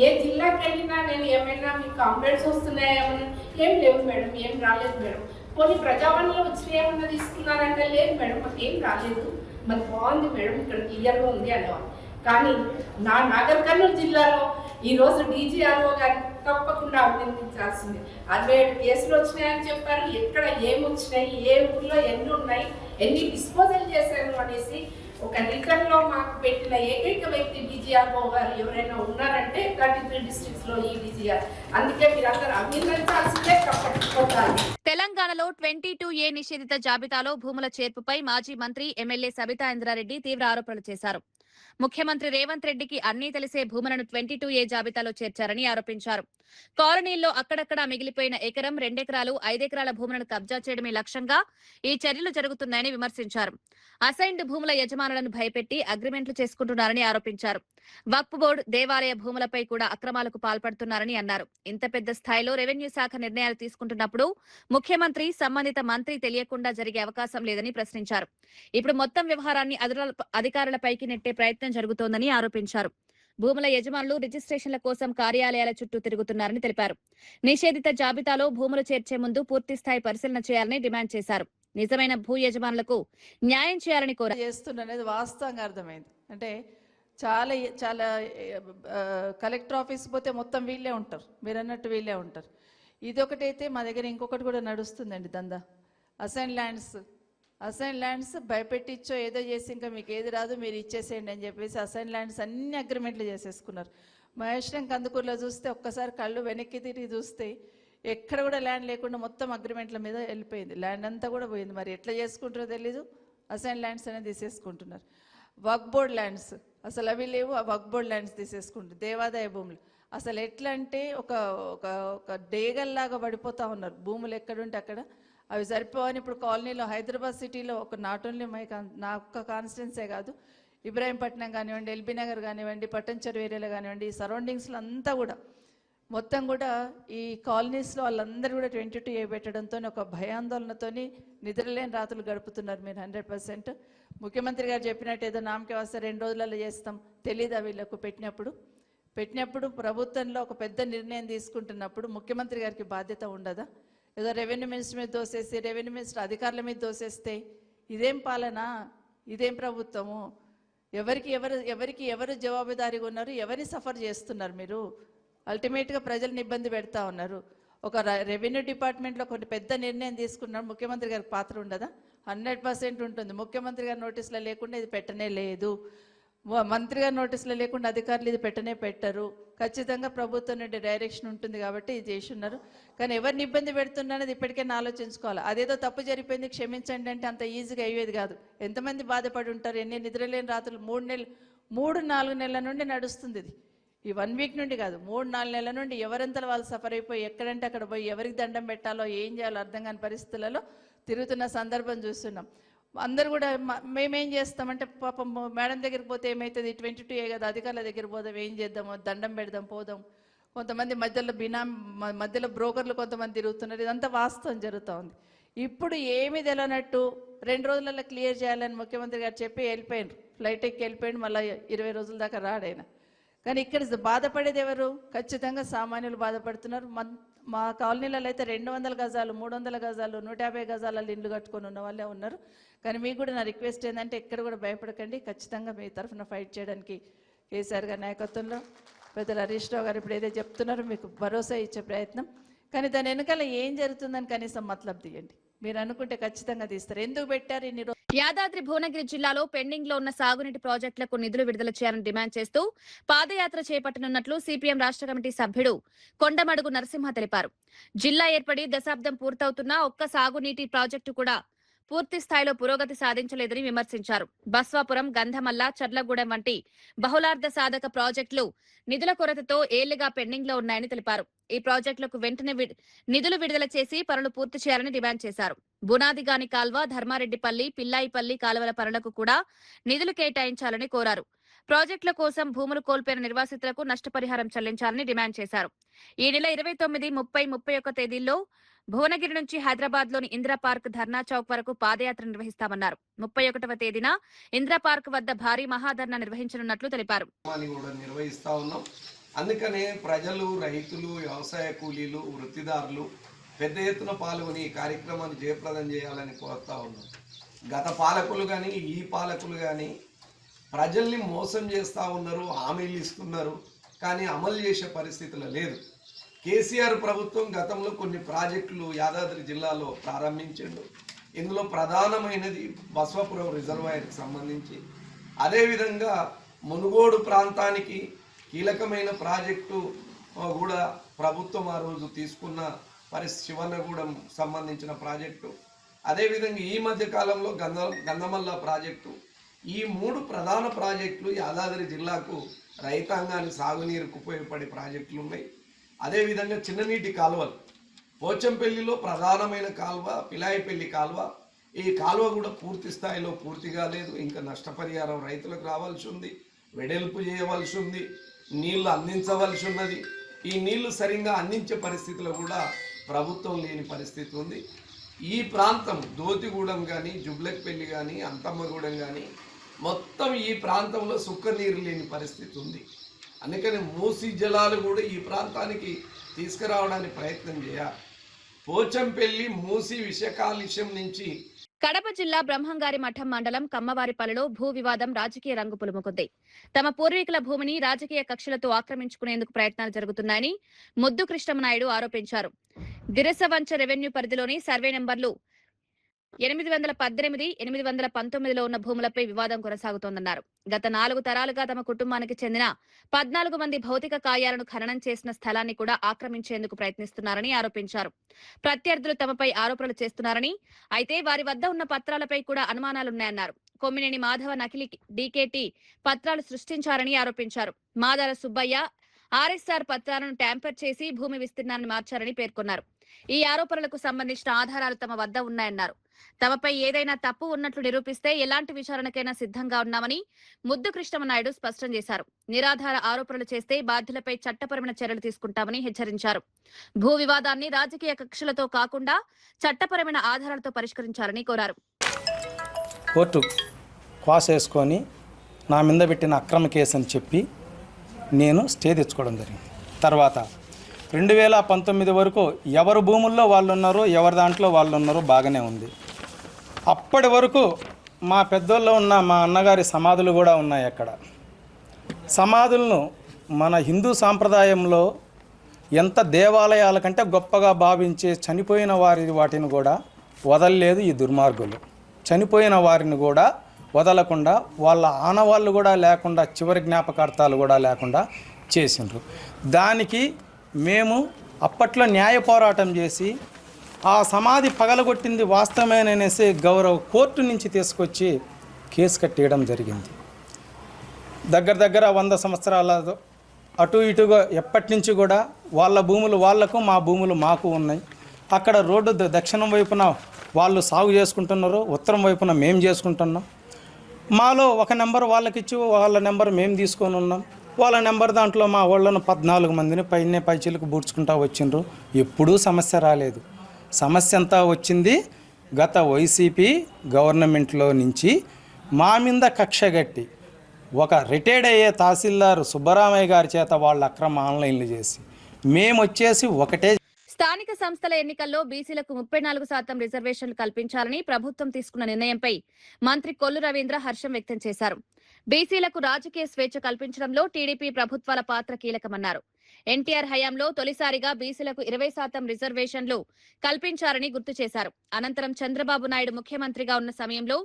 ఏ జిల్లాకి వెళ్ళినా నేను ఏమైనా మీకు కంప్లైంట్స్ వస్తున్నాయేమన్నా, ఏం లేవు మేడం, ఏం రాలేదు మేడం. కొన్ని ప్రజావాణిలో వచ్చిన ఏమన్నా తీసుకున్నారంటే లేదు మేడం, మాకు ఏం రాలేదు, మరి బాగుంది మేడం, ఇక్కడ క్లియర్గా ఉంది అనేవాళ్ళు. కానీ నాగర్ కర్నూలు జిల్లాలో ఈరోజు DGRO గారిని తప్పకుండా అభినందించాల్సింది. 67 కేసులు వచ్చినాయని చెప్పారు. ఎక్కడ ఏమి వచ్చినాయి, ఏ ఊళ్ళో ఎన్ని ఉన్నాయి, ఎన్ని డిస్పోజల్ చేశారు అనేసి ఒక రిటర్న్ లో మాకు పెట్టిన ఏకైక వ్యక్తి DGRO గారు ఎవరైనా ఉన్నారంటే 33 డిస్ట్రిక్ట్స్ లో ఈ DGR. అందుకే మీరందరూ అభినందించాల్సిందే, తప్పట్టుకోవాలి. తెలంగాణలో 22A నిషేధిత జాబితాలో భూముల చేర్పుపై మాజీ మంత్రి ఎమ్మెల్యే సబితా ఇంద్రారెడ్డి తీవ్ర ఆరోపణలు చేశారు. ముఖ్యమంత్రి రేవంత్ రెడ్డికి అన్నీ తెలిసే భూములను 22A జాబితాలో చేర్చారని ఆరోపించారు. కాలనీల్లో అక్కడక్కడా మిగిలిపోయిన ఎకరం, 2 ఎకరాలు, 5 ఎకరాల భూములను కబ్జా చేయడమే లక్ష్యంగా ఈ చర్యలు జరుగుతున్నాయని విమర్శించారు. అసైన్డ్ భూముల యజమానులను భయపెట్టి అగ్రిమెంట్లు చేసుకుంటున్నారని ఆరోపించారు. వక్ఫ్ బోర్డు, దేవాలయ భూములపై కూడా అక్రమాలకు పాల్పడుతున్నారని అన్నారు. ఇంత పెద్ద స్థాయిలో రెవెన్యూ శాఖ నిర్ణయాలు తీసుకుంటున్నప్పుడు ముఖ్యమంత్రి, సంబంధిత మంత్రి తెలియకుండా జరిగే అవకాశం లేదని ప్రశ్నించారు. ఇప్పుడు మొత్తం వ్యవహారాన్ని అధికారులపైకి నెట్టే ప్రయత్నం జరుగుతోందని ఆరోపించారు. భూముల యజమానులు రిజిస్ట్రేషన్ల కోసం కార్యాలయాల చుట్టూ తిరుగుతున్నారని తెలిపారు. నిషేధిత జాబితాలో భూములు చేర్చే ముందు పూర్తిస్థాయి పరిశీలన చేయాలని డిమాండ్ చేశారు. నిజమైన భూ యజమానులకు న్యాయం చేయాలని కోరారు. చేస్తున్నది వాస్తవంగా అర్థమైంది. అంటే చాలా చాలా కలెక్టర్ ఆఫీస్ పోతే మొత్తం వీళ్ళే ఉంటారు, మీరు అన్నట్టు వీళ్ళే ఉంటారు. ఇదొకటైతే మా దగ్గర ఇంకొకటి కూడా నడుస్తుందండి దందా. అసైన్ ల్యాండ్స్ భయపెట్టించో ఏదో చేసి ఇంకా మీకు ఏది రాదు మీరు ఇచ్చేసేయండి అని చెప్పేసి అసైన్ ల్యాండ్స్ అన్ని అగ్రిమెంట్లు చేసేసుకున్నారు. మహేశ్వరం కందుకూరులో చూస్తే ఒక్కసారి కళ్ళు వెనక్కి తిరిగి చూస్తే ఎక్కడ కూడా ల్యాండ్ లేకుండా మొత్తం అగ్రిమెంట్ల మీద వెళ్ళిపోయింది. ల్యాండ్ అంతా కూడా పోయింది. మరి ఎట్లా చేసుకుంటారో తెలీదు. అసైన్ ల్యాండ్స్ అనేది తీసేసుకుంటున్నారు. వక్ఫ్ బోర్డ్ ల్యాండ్స్ అసలు అవి లేవు, ఆ వక్ఫ్ బోర్డ్ ల్యాండ్స్ తీసేసుకుంటారు. దేవాదాయ భూములు అసలు ఎట్లా అంటే ఒక డేగల్లాగా పడిపోతూ ఉన్నారు. భూములు ఎక్కడుంటే అక్కడ అవి సరిపోవని ఇప్పుడు కాలనీలో హైదరాబాద్ సిటీలో ఒక నాట్ ఓన్లీ నా ఒక్క కాన్స్టిట్యున్సే కాదు, ఇబ్రాహీంపట్నం కానివ్వండి, ఎల్బీ నగర్ కానివ్వండి, పట్టణచెరు ఏరియాలో కానివ్వండి, ఈ సరౌండింగ్స్లో అంతా కూడా మొత్తం కూడా ఈ కాలనీస్లో వాళ్ళందరూ కూడా 22A పెట్టడంతో ఒక భయాందోళనతో నిద్రలేని రాత్రులు గడుపుతున్నారు. మీరు 100% ముఖ్యమంత్రి గారు చెప్పినట్టు ఏదో నామకే వస్తే 2 రోజులలో చేస్తాం తెలీదా వీళ్ళకు? పెట్టినప్పుడు ప్రభుత్వంలో ఒక పెద్ద నిర్ణయం తీసుకుంటున్నప్పుడు ముఖ్యమంత్రి గారికి బాధ్యత ఉండదా? ఏదో రెవెన్యూ మినిస్టర్ మీద దోసేసి రెవెన్యూ మినిస్టర్ అధికారుల మీద దోసేస్తే ఇదేం పాలన, ఇదేం ప్రభుత్వము? ఎవరికి ఎవరు జవాబుదారీగా ఉన్నారు? ఎవరిని సఫర్ చేస్తున్నారు మీరు? అల్టిమేట్గా ప్రజలను ఇబ్బంది పెడతా ఉన్నారు. ఒక రెవెన్యూ డిపార్ట్మెంట్లో కొన్ని పెద్ద నిర్ణయం తీసుకున్నారు, ముఖ్యమంత్రి గారికి పాత్ర ఉండదా? 100% ఉంటుంది. ముఖ్యమంత్రి గారి నోటీసులో లేకుండా ఇది పెట్టనే లేదు, మంత్రి గారి నోటీసులో లేకుండా అధికారులు ఇది పెట్టరు. ఖచ్చితంగా ప్రభుత్వం నుండి డైరెక్షన్ ఉంటుంది కాబట్టి ఇది చేసి ఉన్నారు. కానీ ఎవరిని ఇబ్బంది పెడుతున్నది ఇప్పటికైనా ఆలోచించుకోవాలి. అదేదో తప్పు జరిగిపోయింది క్షమించండి అంటే అంత ఈజీగా అయ్యేది కాదు. ఎంతమంది బాధపడి ఉంటారు? ఎన్ని నిద్రలేని రాత్రులు 3-4 నెలల నుండి నడుస్తుంది ఇది. ఈ 1 వీక్ నుండి కాదు, 3-4 నెలల నుండి ఎవరెంతలో వాళ్ళు సఫర్ అయిపోయి ఎక్కడంటే అక్కడ పోయి ఎవరికి దండం పెట్టాలో ఏం చేయాలో అర్థం కాని పరిస్థితులలో తిరుగుతున్న సందర్భం చూస్తున్నాం. అందరు కూడా మేమేం చేస్తామంటే పాపం మేడం దగ్గరికి పోతే ఏమవుతుంది, 22A కదా, అధికారుల దగ్గర పోదాం, ఏం చేద్దామో, దండం పెడదాం, పోదాం. కొంతమంది మధ్యలో బ్రోకర్లు కొంతమంది తిరుగుతున్నారు. ఇదంతా వాస్తవం జరుగుతూ ఉంది. ఇప్పుడు ఏమీ తెలియనట్టు 2 రోజులలో క్లియర్ చేయాలని ముఖ్యమంత్రి గారు చెప్పి వెళ్ళిపోయినారు. ఫ్లైట్ ఎక్కి వెళ్ళిపోయింది. మళ్ళీ 20 రోజుల దాకా రాడైనా. కానీ ఇక్కడ బాధపడేది ఎవరు? ఖచ్చితంగా సామాన్యులు బాధపడుతున్నారు. మా కాలనీలలో అయితే 200 గజాలు, 300 గజాలు, 150 గజాలలో ఇండ్లు కట్టుకొని ఉన్న వాళ్ళే ఉన్నారు. కానీ మీకు కూడా నా రిక్వెస్ట్ ఏంటంటే ఎక్కడ కూడా భయపడకండి. ఖచ్చితంగా మీ తరఫున ఫైట్ చేయడానికి కేసీఆర్ గారి నాయకత్వంలో పెద్దలు హరీష్ రావు గారు ఇప్పుడు ఏదో చెప్తున్నారో మీకు భరోసా ఇచ్చే ప్రయత్నం. కానీ దాని వెనకాల ఏం జరుగుతుందని కనీసం మతలబ్ తీయండి. మీరు అనుకుంటే ఖచ్చితంగా తీస్తారు. ఎందుకు పెట్టారు ఇన్ని రోజులు? యాదాద్రి భువనగిరి జిల్లాలో పెండింగ్ లో ఉన్న సాగునీటి ప్రాజెక్టులకు నిధులు విడుదల చేయాలని డిమాండ్ చేస్తూ పాదయాత్ర చేపట్టనున్నట్లు సిపిఎం రాష్ట్ర కమిటీ సభ్యుడు కొండమడుగు నరసింహ తెలిపారు. జిల్లా ఏర్పడి దశాబ్దం పూర్తవుతున్నా ఒక్క సాగునీటి ప్రాజెక్టు కూడా పూర్తి స్థాయిలో పురోగతి సాధించలేదని విమర్శించారు. బస్వాపురం, గంధమల్ల, చర్లగూడెం వంటి బహుళార్థ సాధక ప్రాజెక్టులు నిధుల కొరతతో ఏళ్లుగా పెండింగ్ లో ఉన్నాయని తెలిపారు. ఈ ప్రాజెక్టులకు వెంటనే నిధులు విడుదల చేసి పనులు పూర్తి చేయాలని డిమాండ్ చేశారు. బునాదిగాని కాల్వ, ధర్మారెడ్డిపల్లి, పిల్లాయిపల్లి కాలువల పనులకు కూడా నిధులు కేటాయించాలని కోరారు. ప్రాజెక్టుల కోసం భూములు కోల్పోయిన నిర్వాసితులకు నష్టపరిహారం చెల్లించాలని డిమాండ్ చేశారు. ఈ నెల 29, 30, 31 తేదీల్లో భువనగిరి నుంచి హైదరాబాద్ లోని ఇందిరా పార్క్, ధర్నా చౌక్ వరకు పాదయాత్ర నిర్వహిస్తామన్నారు. 31వ తేదీన ఇందిరా పార్క్ వద్ద భారీ మహాధర్నా నిర్వహించనున్నట్లు తెలిపారు. అందుకనే ప్రజలు, రైతులు, వ్యవసాయ కూలీలు, వృత్తిదారులు పెద్ద ఎత్తున పాల్గొని ఈ కార్యక్రమాన్ని జయప్రదం చేయాలని కోరుతా ఉన్నాం. గత పాలకులు కానీ ఈ పాలకులు కానీ ప్రజల్ని మోసం చేస్తూ ఉన్నారు, హామీలు ఇస్తున్నారు, కానీ అమలు చేసే పరిస్థితులు లేదు. కేసీఆర్ ప్రభుత్వం గతంలో కొన్ని ప్రాజెక్టులు యాదాద్రి జిల్లాలో ప్రారంభించిండు. ఇందులో ప్రధానమైనది బస్వాపురం రిజర్వాయర్కి సంబంధించి, అదేవిధంగా మునుగోడు ప్రాంతానికి కీలకమైన ప్రాజెక్టు కూడా ప్రభుత్వం ఆ రోజు తీసుకున్న శివనగూడెం సంబంధించిన ప్రాజెక్టు, అదేవిధంగా ఈ మధ్య కాలంలో గంధమల్ల ప్రాజెక్టు, ఈ 3 ప్రధాన ప్రాజెక్టులు యాదాద్రి జిల్లాకు రైతాంగానికి సాగునీరుకు ఉపయోగపడే ప్రాజెక్టులు ఉన్నాయి. అదేవిధంగా చిన్ననీటి కాలువలు, పోచంపల్లిలో ప్రధానమైన కాలువ పిలాయిపల్లి కాలువ, ఈ కాలువ కూడా పూర్తి స్థాయిలో పూర్తి కాలేదు. ఇంకా నష్టపరిహారం రైతులకు రావాల్సి ఉంది, వెడల్పు చేయవలసి ఉంది, నీళ్లు అందించవలసి ఉన్నది. ఈ నీళ్లు సరిగ్గా అందించే పరిస్థితిలో కూడా ప్రభుత్వం లేని పరిస్థితి ఉంది. ఈ ప్రాంతం దోతిగూడెం కానీ, జుబ్లక్పల్లి కానీ, అంతమ్మగూడెం కానీ మొత్తం ఈ ప్రాంతంలో సుక్క నీరు లేని పరిస్థితి ఉంది. అందుకని మూసీ జలాలు కూడా ఈ ప్రాంతానికి తీసుకురావడానికి ప్రయత్నం చేయాలి. పోచంపల్లి, మూసీ విషకాలుష్యం నుంచి. కడప జిల్లా బ్రహ్మంగారి మఠం మండలం కమ్మవారిపల్లిలో భూ వివాదం రాజకీయ రంగు పులుముకుంది. తమ పూర్వీకుల భూమిని రాజకీయ కక్షలతో ఆక్రమించుకునేందుకు ప్రయత్నాలు జరుగుతున్నాయని ముద్దు కృష్ణమనాయుడు ఆరోపించారు. దిరసవంచ రెవెన్యూ పరిధిలోని సర్వే నెంబర్లు 818, 819లో ఉన్న భూములపై వివాదం కొనసాగుతోందన్నారు. గత 4 తరాలుగా తమ కుటుంబానికి చెందిన 14 మంది భౌతిక కాయాలను ఖననం చేసిన స్థలాన్ని కూడా ఆక్రమించేందుకు ప్రయత్నిస్తున్నారని ఆరోపించారు. ప్రత్యర్థులు తమపై ఆరోపణలు చేస్తున్నారని, అయితే వారి వద్ద ఉన్న పత్రాలపై కూడా అనుమానాలున్నాయన్నారు. కొమ్మినేని మాధవ నకిలీ డీకేటీ పత్రాలు సృష్టించారని ఆరోపించారు. మాదాల సుబ్బయ్య ఆర్ఎస్ఆర్ పత్రాలను ట్యాంపర్ చేసి భూమి విస్తీర్ణాన్ని మార్చారని పేర్కొన్నారు. ఈ ఆరోపణలకు సంబంధించిన ఆధారాలు తమ వద్ద ఉన్నాయన్నారు. తమపై ఏదైనా తప్పు ఉన్నట్లు నిరూపిస్తే ఎలాంటి విచారణకైనా సిద్ధంగా ఉన్నామని ముద్దు కృష్ణమనాయుడు స్పష్టం చేశారు. నిరాధార ఆరోపణలు చేస్తే బాధ్యులపై చట్టపరమైన చర్యలు తీసుకుంటామని హెచ్చరించారు. భూ వివాదాన్ని రాజకీయ కక్షలతో కాకుండా చట్టపరమైన ఆధారాలతో పరిష్కరించాలని కోరారు. కోర్టు క్వాస్ వేసుకొని నా మీద పెట్టిన అక్రమ కేసు అని చెప్పి నేను స్టే తెచ్చుకోవడం జరిగింది. తర్వాత 2019 వరకు ఎవరు భూముల్లో వాళ్ళు ఉన్నారో, ఎవరి దాంట్లో వాళ్ళు ఉన్నారో బాగానే ఉంది. అప్పటి వరకు మా పెద్దోళ్ళు ఉన్న మా అన్నగారి సమాధులు కూడా ఉన్నాయి. అక్కడ సమాధులను మన హిందూ సాంప్రదాయంలో ఎంత దేవాలయాల కంటే గొప్పగా భావించే చనిపోయిన వాటిని కూడా వదలలేదు ఈ దుర్మార్గులు. చనిపోయిన వారిని కూడా వదలకుండా వాళ్ళ ఆనవాళ్ళు కూడా లేకుండా, చివరి జ్ఞాపకార్థాలు కూడా లేకుండా చేసిండ్రు. దానికి మేము అప్పట్లో న్యాయ పోరాటం చేసి ఆ సమాధి పగలగొట్టింది వాస్తవమేననేసి గౌరవ కోర్టు నుంచి తీసుకొచ్చి కేసు కట్టేయడం జరిగింది. దగ్గర 100 సంవత్సరాల అటు ఇటుగా ఎప్పటి నుంచి కూడా వాళ్ళ భూములు వాళ్లకు, మా భూములు మాకు ఉన్నాయి. అక్కడ రోడ్డు దక్షిణం వైపున వాళ్ళు సాగు చేసుకుంటున్నారు, ఉత్తరం వైపున మేము చేసుకుంటున్నాం. మాలో ఒక నెంబర్ వాళ్ళకి ఇచ్చి వాళ్ళ నెంబర్ మేము తీసుకొని ఉన్నాం. వాళ్ళ నెంబర్ దాంట్లో మా వాళ్ళను 14 మందిని పైచీలకు బూడ్చుకుంటా వచ్చిండ్రు. ఎప్పుడూ సమస్య రాలేదు. సమస్య అంతా వచ్చింది గత వైసీపీ గవర్నమెంట్లో నుంచి. మా మీద కక్షగట్టి ఒక రిటైర్డ్ అయ్యే తహసీల్దార్ సుబ్బరామయ్య గారి చేత వాళ్ళ అక్రమ ఆన్లైన్లు చేసి మేము వచ్చేసి ఒకటే. స్థానిక సంస్థల ఎన్నికల్లో బీసీలకు 34% రిజర్వేషన్లు కల్పించాలని ప్రభుత్వం తీసుకున్న నిర్ణయంపై మంత్రి కొల్లు రవీంద్ర హర్షం వ్యక్తం చేశారు. బీసీలకు రాజకీయ స్వేచ్ఛ కల్పించడంలో టీడీపీ ప్రభుత్వాల పాత్ర కీలకమన్నారు. ఎన్టీఆర్ హయాంలో తొలిసారిగా బీసీలకు 20% రిజర్వేషన్లు కల్పించారని గుర్తు చేశారు. అనంతరం చంద్రబాబు నాయుడు ముఖ్యమంత్రిగా ఉన్న సమయంలో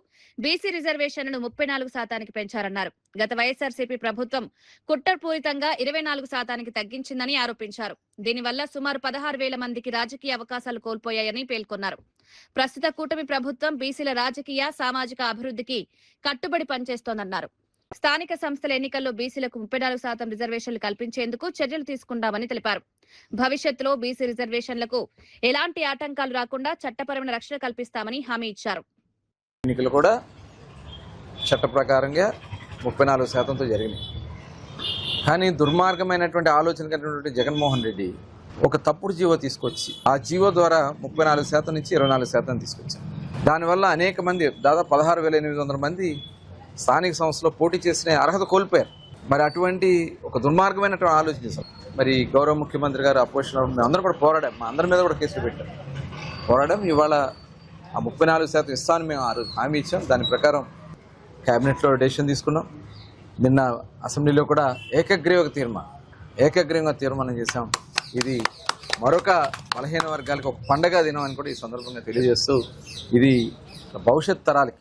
బీసీ రిజర్వేషన్లను 34% పెంచారన్నారు. గత వైఎస్ఆర్సీపీ ప్రభుత్వం కుట్రపూరితంగా 24% తగ్గించిందని ఆరోపించారు. దీనివల్ల సుమారు 16,000 మందికి రాజకీయ అవకాశాలు కోల్పోయాయని పేర్కొన్నారు. ప్రస్తుత కూటమి ప్రభుత్వం బీసీల రాజకీయ సామాజిక అభివృద్ధికి కట్టుబడి పనిచేస్తోందన్నారు. స్థానిక సంస్థల ఎన్నికల్లో బీసీలకు 34% రిజర్వేషన్లు కల్పించేందుకు చర్యలు తీసుకుంటామని తెలిపారు. భవిష్యత్తులో బీసీ రిజర్వేషన్లకు ఎలాంటి ఆటంకాలు రాకుండా చట్టపరమైన రక్షణ కల్పిస్తామని హామీ ఇచ్చారు. ఎన్నికలు కూడా చట్ట ప్రకారంగా 34%తో జరిగినాయి. కానీ దుర్మార్గమైనటువంటి ఆలోచన కలిగినటువంటి జగన్మోహన్ రెడ్డి ఒక తప్పుడు జీవో తీసుకొచ్చి ఆ జీవో ద్వారా 34% నుంచి 24% తీసుకొచ్చారు. దానివల్ల అనేక మంది దాదాపు 16,800 మంది స్థానిక సంస్థలో పోటీ చేసిన అర్హత కోల్పోయారు. మరి అటువంటి ఒక దుర్మార్గమైనటువంటి ఆలోచన చేశాం. మరి గౌరవ ముఖ్యమంత్రి గారు అపోజిషన్ మేము అందరూ కూడా పోరాడాం. మా అందరి మీద కూడా కేసులు పెట్టాం. పోరాడాం. ఇవాళ ఆ 34% ఇస్తాను మేము ఆ రోజు హామీ ఇచ్చాం. దాని ప్రకారం క్యాబినెట్లో డెసిషన్ తీసుకున్నాం. నిన్న అసెంబ్లీలో కూడా ఏకగ్రీవంగా తీర్మానం చేశాం. ఇది మరొక బలహీన వర్గాలకు ఒక పండగ దినం అని కూడా ఈ సందర్భంగా తెలియజేస్తూ ఇది భవిష్యత్ తరాలకి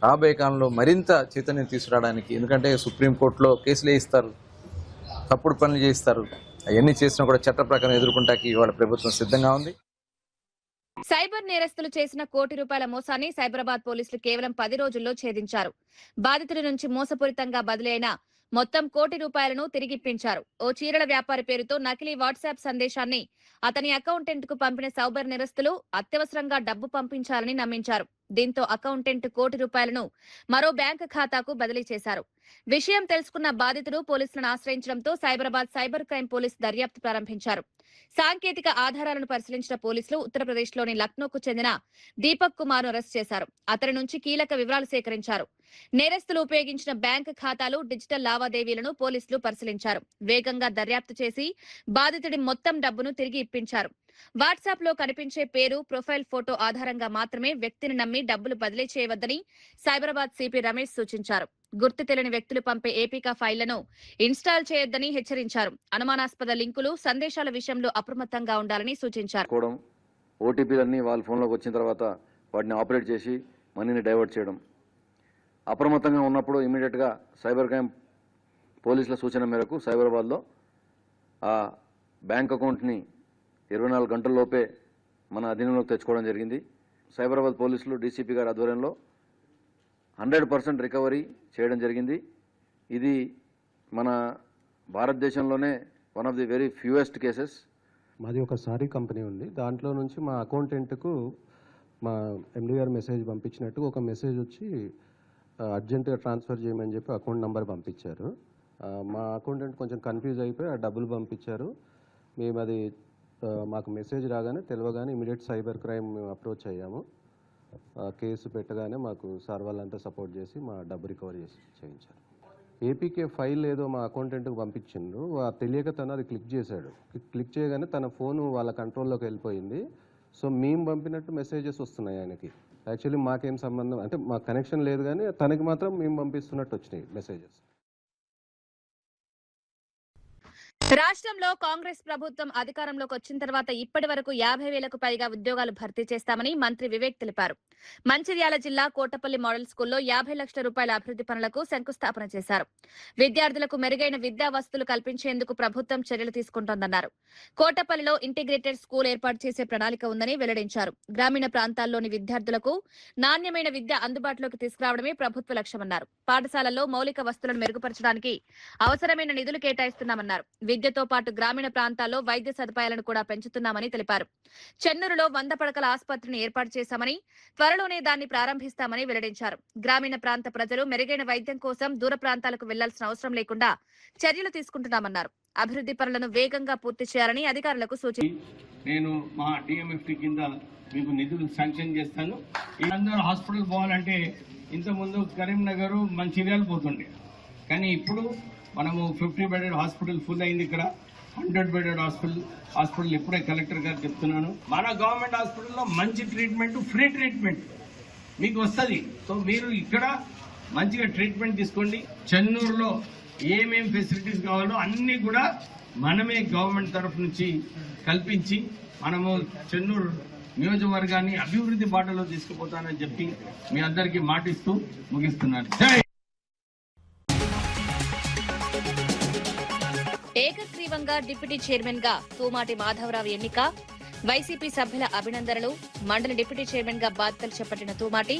రాబోయే కాలంలో మరింత చైతన్యం తీసుకురావడానికి, ఎందుకంటే సుప్రీంకోర్టులో కేసులు వేయిస్తారు, తప్పుడు పనులు చేయిస్తారు, అవన్నీ చేసినా కూడా చట్ట ప్రకారం ఎదుర్కొంటానికి ఇవాళ ప్రభుత్వం సిద్ధంగా ఉంది. సైబర్ నేరస్తులు చేసిన ₹1 కోటి మోసాన్ని సైబరాబాద్ పోలీసులు కేవలం 10 రోజుల్లో ఛేదించారు. బాధితుడి నుంచి మోసపూరితంగా బదిలీ అయిన మొత్తం ₹1 కోటి తిరిగిప్పించారు. ఓ చీరల వ్యాపారి పేరుతో నకిలీ వాట్సాప్ సందేశాన్ని అతని అకౌంటెంట్ కు పంపిన సైబర్ నేరస్తులు అత్యవసరంగా డబ్బు పంపించాలని నమ్మించారు. దీంతో అకౌంటెంట్ ₹1 కోటి మరో బ్యాంకు ఖాతాకు బదిలీ చేశారు. విషయం తెలుసుకున్న బాధితుడు పోలీసులను ఆశ్రయించడంతో సైబరాబాద్ సైబర్ క్రైమ్ పోలీసు దర్యాప్తు ప్రారంభించారు. సాంకేతిక ఆధారాలను పరిశీలించిన పోలీసులు ఉత్తరప్రదేశ్లోని లక్నోకు చెందిన దీపక్ కుమార్ ను అరెస్ట్ చేశారు. అతని నుంచి కీలక వివరాలు సేకరించారు. నేరస్తులు ఉపయోగించిన బ్యాంకు ఖాతాలు, డిజిటల్ లావాదేవీలను పోలీసులు పరిశీలించారు. వేగంగా దర్యాప్తు చేసి బాధితుడి మొత్తం డబ్బును తిరిగి ఇప్పించారు. వాట్సాప్ లో కనిపించే పేరు, ప్రొఫైల్ ఫోటో ఆధారంగా మాత్రమే వ్యక్తిని నమ్మి డబ్బులు బదిలీ చేయవద్దని సైబరాబాద్ సిపి రమేష్ సూచించారు. గుర్తు తెలియని వ్యక్తులు పంపే ఏపీకా ఫైళ్లను ఇన్స్టాల్ చేయొద్దని హెచ్చరించారు. అనుమానాస్పద లింకులు, సందేశాల విషయంలో అప్రమత్తంగా ఉండాలని సూచించారు. ఓటీపీలన్నీ వాళ్ళ ఫోన్లోకి వచ్చిన తర్వాత వాటిని ఆపరేట్ చేసి మనీని డైవర్ట్ చేయడం, అప్రమత్తంగా ఉన్నప్పుడు ఇమీడియట్గా సైబర్ క్రైమ్ పోలీసుల సూచన మేరకు సైబరాబాద్లో ఆ బ్యాంక్ అకౌంట్ని 24 గంటల్లోపే మన అధీనంలోకి తెచ్చుకోవడం జరిగింది. సైబరాబాద్ పోలీసులు డీసీపీ గారి ఆధ్వర్యంలో 100% రికవరీ చేయడం జరిగింది. ఇది మన భారతదేశంలోనే one of the very fewest cases. మాది ఒక సారీ కంపెనీ ఉంది. దాంట్లో నుంచి మా అకౌంటెంట్కు మా ఎండి గారు మెసేజ్ పంపించినట్టు ఒక మెసేజ్ వచ్చి అర్జెంటుగా ట్రాన్స్ఫర్ చేయమని చెప్పి అకౌంట్ నెంబర్ పంపించారు. మా అకౌంటెంట్ కొంచెం కన్ఫ్యూజ్ అయిపోయి ఆ డబ్బులు పంపించారు. మేము అది మాకు మెసేజ్ రాగానే తెలియగానే ఇమీడియట్ సైబర్ క్రైమ్ మేము అప్రోచ్ అయ్యాము. కేసు పెట్టగానే మాకు సార్ వాళ్ళంతా సపోర్ట్ చేసి మా డబ్బు రికవరీ చేయించారు. ఏపీకే ఫైల్ ఏదో మా అకౌంటెంట్కి పంపించిండ్రు. తెలియక తను అది క్లిక్ చేశాడు. క్లిక్ చేయగానే తన ఫోను వాళ్ళ కంట్రోల్లోకి వెళ్ళిపోయింది. సో మేము పంపినట్టు మెసేజెస్ వస్తున్నాయి ఆయనకి. యాక్చువల్లీ మాకేం సంబంధం, అంటే మాకు కనెక్షన్ లేదు, కానీ తనకి మాత్రం మేము పంపిస్తున్నట్టు వచ్చినాయి మెసేజెస్. రాష్ట్రంలో కాంగ్రెస్ ప్రభుత్వం అధికారంలోకి వచ్చిన తర్వాత ఇప్పటి వరకు 50,000కు పైగా ఉద్యోగాలు భర్తీ చేస్తామని మంత్రి వివేక్ తెలిపారు. మంచిర్యాల జిల్లా కోటపల్లి మోడల్ స్కూల్లో 50 లక్షల రూపాయల అభివృద్ధి పనులకు శంకుస్థాపన చేశారు. విద్యార్థులకు మెరుగైన విద్యా వసతులు కల్పించేందుకు ప్రభుత్వం చర్యలు తీసుకుంటోందన్నారు. కోటపల్లిలో ఇంటిగ్రేటెడ్ స్కూల్ ఏర్పాటు చేసే ప్రణాళిక ఉందని వెల్లడించారు. గ్రామీణ ప్రాంతాల్లోని విద్యార్థులకు నాణ్యమైన విద్య అందుబాటులోకి తీసుకురావడమే ప్రభుత్వ లక్ష్యమన్నారు. పాఠశాలల్లో మౌలిక వసతులను మెరుగుపరచడానికి అవసరమైన నిధులు కేటాయిస్తున్నామన్నారు. విద్యతో పాటు గ్రామీణ ప్రాంతాల్లో వైద్య సదుపాయాలను కూడా పెంచుతున్నామని తెలిపారు. చెన్నూరులో 100 పడకల ఆసుపత్రిని ఏర్పాటు చేశామని, త్వరలోనే దాన్ని ప్రారంభిస్తామని వెల్లడించారు. గ్రామీణ ప్రాంత ప్రజలు మెరుగైన వైద్యం కోసం దూర ప్రాంతాలకు వెళ్లాల్సిన అవసరం లేకుండా చర్యలు తీసుకుంటున్నామన్నారు. అభివృద్ధి పనులను వేగంగా పూర్తి చేయాలని అధికారులకు సూచించారు. నేను మా డిఎంఎఫ్టీ కింద మీకు నిధులు శాంక్షన్ చేస్తాను. అందరూ హాస్పిటల్ పోవాలంటే ఇంతకుముందు కరీంనగర్ మంచిర్యాల పోతుండే, కానీ ఇప్పుడు మనము 50 బెడెడ్ హాస్పిటల్ ఫుల్ అయింది. ఇక్కడ 100 బెడెడ్ హాస్పిటల్ ఇప్పుడే కలెక్టర్ గారు చెప్తున్నాను. మన గవర్నమెంట్ హాస్పిటల్లో మంచి ట్రీట్మెంట్, ఫ్రీ ట్రీట్మెంట్ మీకు వస్తుంది. సో మీరు ఇక్కడ మంచిగా ట్రీట్మెంట్ తీసుకోండి. చెన్నూరులో ఏమేం ఫెసిలిటీస్ కావాలో అన్నీ కూడా మనమే గవర్నమెంట్ తరఫు నుంచి కల్పించి మనము చెన్నూరు నియోజకవర్గాన్ని అభివృద్ధి బాటలో తీసుకుపోతానని చెప్పి మీ అందరికీ మాటిస్తూ ముగిస్తున్నాను. ఏకగ్రీవంగా డిప్యూటీ చైర్మన్ గా తూమాటి మాధవరావు ఎన్నిక, వైసీపీ సభ్యుల అభినందనలు. మండలి డిప్యూటీ చైర్మన్ గా బాధ్యతలు చేపట్టిన తూమాటి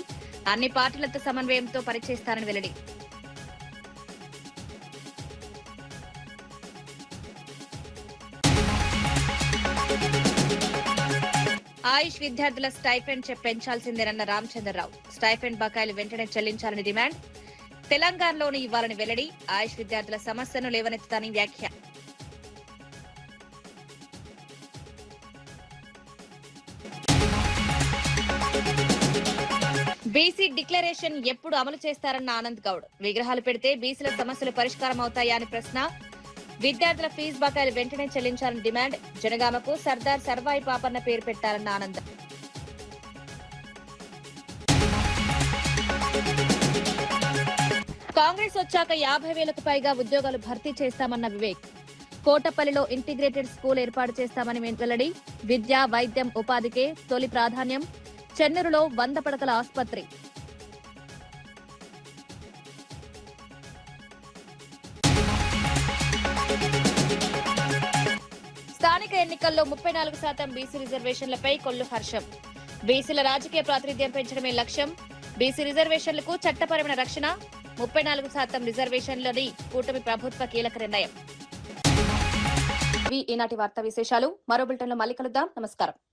అన్ని పార్టీలతో సమన్వయంతో పనిచేస్తారని వెల్లడి. ఆయుష్ విద్యార్థుల స్టైఫెండ్ పెంచాల్సిందేనన్న రామచంద్రరావు. స్టైఫెండ్ బకాయిలు వెంటనే చెల్లించాలని డిమాండ్. తెలంగాణలోని ఇవ్వాలని వెల్లడి. ఆయుష్ విద్యార్థుల సమస్యను లేవనెత్తుతాని వ్యాఖ్య. బీసీ డిక్లరేషన్ ఎప్పుడు అమలు చేస్తారన్న ఆనంద్ గౌడ్. విగ్రహాలు పెడితే బీసీల సమస్యలు పరిష్కారం అవుతాయా అని ప్రశ్న. విద్యార్థుల ఫీజు బకాయిలు వెంటనే చెల్లించాలని డిమాండ్. జనగామకు సర్దార్ సర్వాయి పాపన్న పేరు పెట్టారన్న ఆనంద్. కాంగ్రెస్ వచ్చాక 50,000కు పైగా ఉద్యోగాలు భర్తీ చేస్తామన్న వివేక్. కోటపల్లిలో ఇంటిగ్రేటెడ్ స్కూల్ ఏర్పాటు చేస్తామని వెల్లడి. విద్య, వైద్యం, ఉపాధికే తొలి ప్రాధాన్యం. చెన్నూరులో 100 పడకల ఆసుపత్రి. స్థానిక ఎన్నికల్లో 34% బీసీ రిజర్వేషన్లపై కొల్లు హర్షం. బీసీల రాజకీయ ప్రాతినిధ్యం పెంచడమే లక్ష్యం. బీసీ రిజర్వేషన్లకు చట్టపరమైన రక్షణ. 34% రిజర్వేషన్లని కూటమి ప్రభుత్వ కీలక నిర్ణయం. ఈనాటి వార్తా విశేషాలు. మరో బులెటిన్లో మళ్ళీ కలుద్దాం. నమస్కారం.